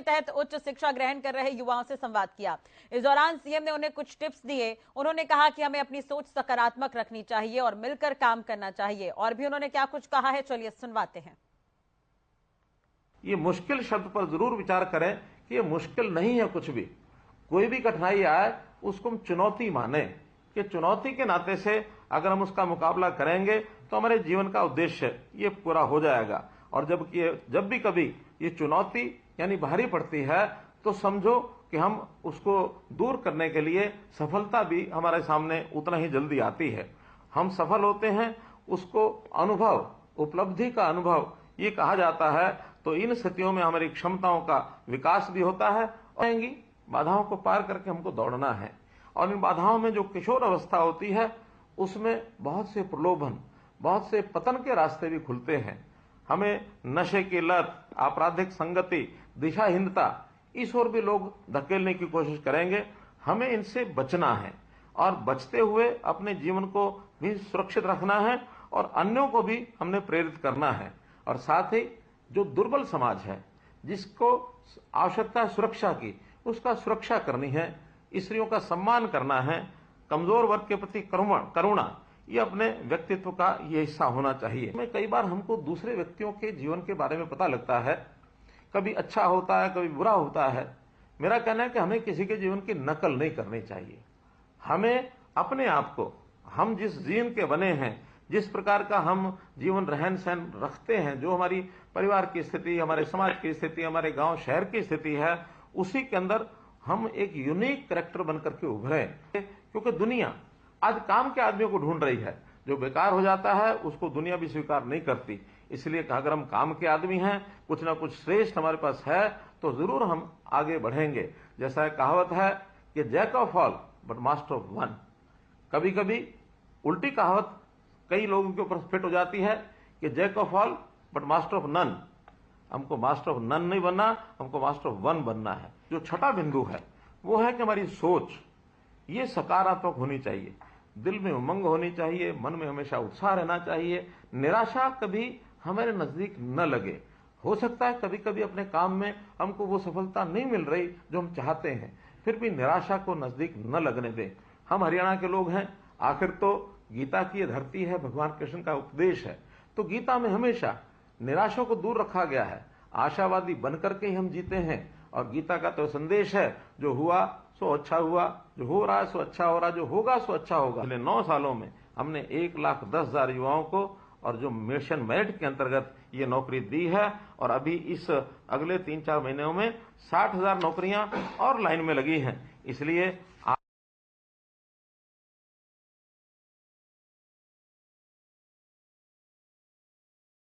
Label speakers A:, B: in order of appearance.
A: तहत उच्च शिक्षा ग्रहण कर रहे युवाओं से संवाद किया। इस दौरान सीएम ने उन्हें कुछ टिप्स दिए। उन्होंने कहा कि हमें अपनी सोच सकारात्मक रखनी चाहिए और मिलकर काम करना चाहिए। और भी उन्होंने क्या कुछ कहा है, चलिए सुनवाते हैं।
B: ये मुश्किल शब्द पर जरूर विचार करें कि ये मुश्किल नहीं है कुछ भी। कोई भी कठिनाई आए उसको हम चुनौती माने कि चुनौती के नाते से अगर हम उसका मुकाबला करेंगे तो हमारे जीवन का उद्देश्य ये पूरा हो जाएगा। और जब भी कभी ये चुनौती यानी भारी पड़ती है तो समझो कि हम उसको दूर करने के लिए सफलता भी हमारे सामने उतना ही जल्दी आती है। हम सफल होते हैं उसको अनुभव, उपलब्धि का अनुभव ये कहा जाता है। तो इन स्थितियों में हमारी क्षमताओं का विकास भी होता है और बाधाओं को पार करके हमको दौड़ना है। और इन बाधाओं में जो किशोर अवस्था होती है उसमें बहुत से प्रलोभन, बहुत से पतन के रास्ते भी खुलते हैं। हमें नशे की लत, आपराधिक संगति, दिशाहीनता, इस ओर भी लोग धकेलने की कोशिश करेंगे। हमें इनसे बचना है और बचते हुए अपने जीवन को भी सुरक्षित रखना है और अन्यों को भी हमने प्रेरित करना है। और साथ ही जो दुर्बल समाज है, जिसको आवश्यकता है सुरक्षा की, उसका सुरक्षा करनी है, स्त्रियों का सम्मान करना है, कमजोर वर्ग के प्रति करुणा ये अपने व्यक्तित्व का ये हिस्सा होना चाहिए। में कई बार हमको दूसरे व्यक्तियों के जीवन के बारे में पता लगता है, कभी अच्छा होता है कभी बुरा होता है। मेरा कहना है कि हमें किसी के जीवन की नकल नहीं करनी चाहिए। हमें अपने आप को, हम जिस जीन के बने हैं, जिस प्रकार का हम जीवन रहन सहन रखते हैं, जो हमारी परिवार की स्थिति, हमारे समाज की स्थिति, हमारे गांव शहर की स्थिति है, उसी के अंदर हम एक यूनिक कैरेक्टर बनकर के उभरे। क्योंकि दुनिया आज काम के आदमियों को ढूंढ रही है। जो बेकार हो जाता है उसको दुनिया भी स्वीकार नहीं करती। इसलिए अगर हम काम के आदमी हैं, कुछ ना कुछ श्रेष्ठ हमारे पास है, तो जरूर हम आगे बढ़ेंगे। जैसा कहावत है कि jack of all but master of one. कभी कभी उल्टी कहावत कई लोगों के ऊपर फिट हो जाती है कि jack of all but master of none. हमको मास्टर ऑफ नन नहीं बनना, हमको मास्टर ऑफ वन बनना है। जो छठा बिंदु है वो है कि हमारी सोच ये सकारात्मक होनी चाहिए, दिल में उमंग होनी चाहिए, मन में हमेशा उत्साह रहना चाहिए। निराशा कभी हमारे नजदीक न लगे। हो सकता है कभी कभी अपने काम में हमको वो सफलता नहीं मिल रही जो हम चाहते हैं, फिर भी निराशा को नजदीक न लगने दें। हम हरियाणा के लोग हैं, आखिर तो गीता की ये धरती है, भगवान कृष्ण का उपदेश है। तो गीता में हमेशा निराशा को दूर रखा गया है, आशावादी बनकर के ही हम जीते हैं। और गीता का तो संदेश है, जो हुआ सो अच्छा हुआ, जो हो रहा है सो अच्छा हो रहा, जो होगा सो अच्छा होगा। पिछले 9 सालों में हमने 1,10,000 युवाओं को और जो मिशन मेरिट के अंतर्गत ये नौकरी दी है। और अभी इस अगले 3-4 महीनों में 60,000 नौकरियां और लाइन में लगी हैं। इसलिए